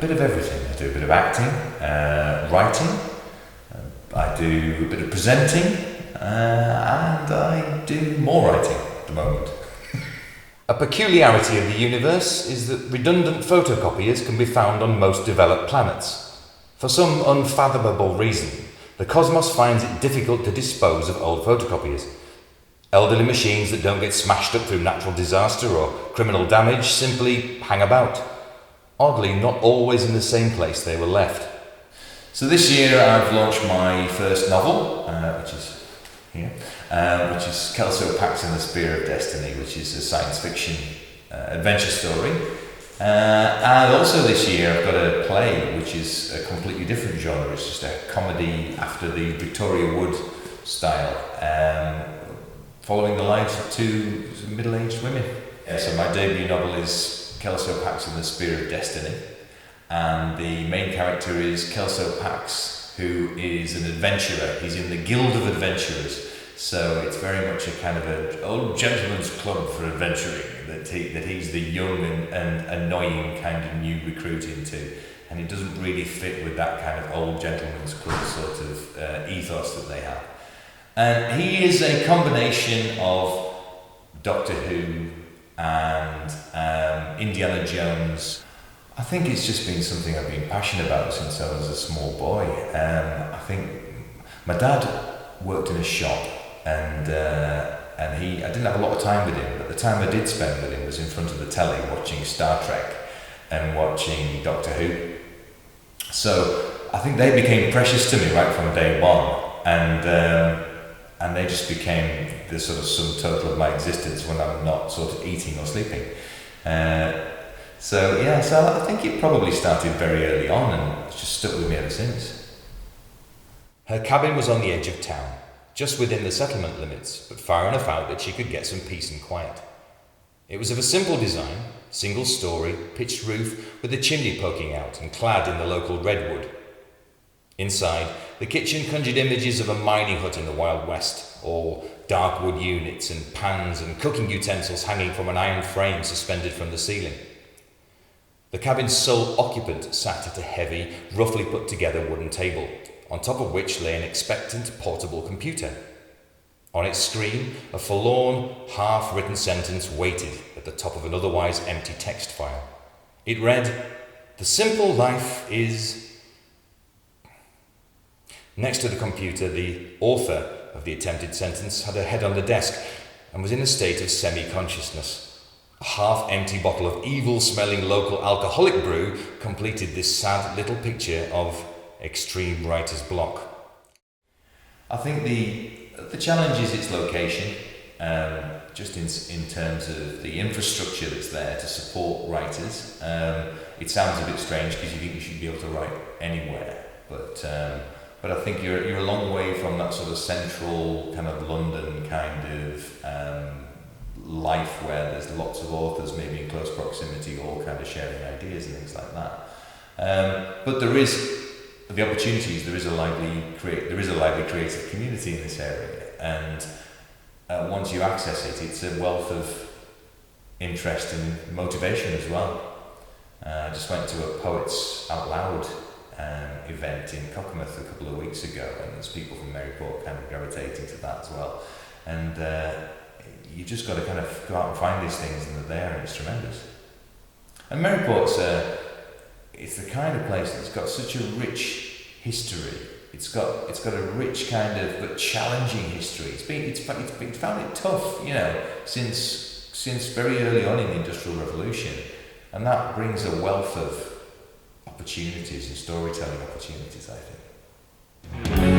bit of everything. I do a bit of acting, writing, I do a bit of presenting, and I do more writing at the moment. A peculiarity of the universe is that redundant photocopiers can be found on most developed planets. For some unfathomable reason, the cosmos finds it difficult to dispose of old photocopiers. Elderly machines that don't get smashed up through natural disaster or criminal damage simply hang about. Oddly, not always in the same place they were left. So this year I've launched my first novel, which is here, which is Kelso Pax and the Spear of Destiny, which is a science fiction adventure story. And also this year I've got a play which is a completely different genre. It's just a comedy after the Victoria Wood style, following the lives of two middle-aged women. So my debut novel is Kelso Pax and the Spear of Destiny, and the main character is Kelso Pax, who is an adventurer. He's in the Guild of Adventurers. So it's very much a kind of an old gentleman's club for adventuring that he's the young and annoying kind of new recruit into, and he doesn't really fit with that kind of old gentleman's club sort of ethos that they have. And he is a combination of Doctor Who and Indiana Jones. I think it's just been something I've been passionate about since I was a small boy. I think my dad worked in a shop, and I didn't have a lot of time with him, but the time I did spend with him was in front of the telly watching Star Trek and watching Doctor Who. So I think they became precious to me right from day one, and they just became the sort of sum total of my existence when I'm not sort of eating or sleeping. So I think it probably started very early on and it's just stuck with me ever since. Her cabin was on the edge of town, just within the settlement limits, but far enough out that she could get some peace and quiet. It was of a simple design, single story, pitched roof with a chimney poking out and clad in the local redwood. Inside, the kitchen conjured images of a mining hut in the Wild West, or dark wood units and pans and cooking utensils hanging from an iron frame suspended from the ceiling. The cabin's sole occupant sat at a heavy, roughly put together wooden table, on top of which lay an expectant portable computer. On its screen, a forlorn, half-written sentence waited at the top of an otherwise empty text file. It read, "The simple life is..." Next to the computer, the author of the attempted sentence had her head on the desk and was in a state of semi-consciousness. A half-empty bottle of evil-smelling local alcoholic brew completed this sad little picture of extreme writer's block. I think the challenge is its location, just in terms of the infrastructure that's there to support writers. It sounds a bit strange because you think you should be able to write anywhere, but I think you're a long way from that sort of central kind of London kind of life where there's lots of authors maybe in close proximity all kind of sharing ideas and things like that. But there is the opportunities, there is a lively creative community in this area, and once you access it, it's a wealth of interest and motivation as well. I just went to a Poets Out Loud event in Cockermouth a couple of weeks ago, and there's people from Maryport kind of gravitating to that as well. And you just got to kind of go out and find these things, and they're there, and it's tremendous. And Maryport's it's the kind of place that's got such a rich history. It's got a rich kind of but challenging history. It's found it tough, since very early on in the Industrial Revolution, and that brings a wealth of opportunities and storytelling opportunities, I think.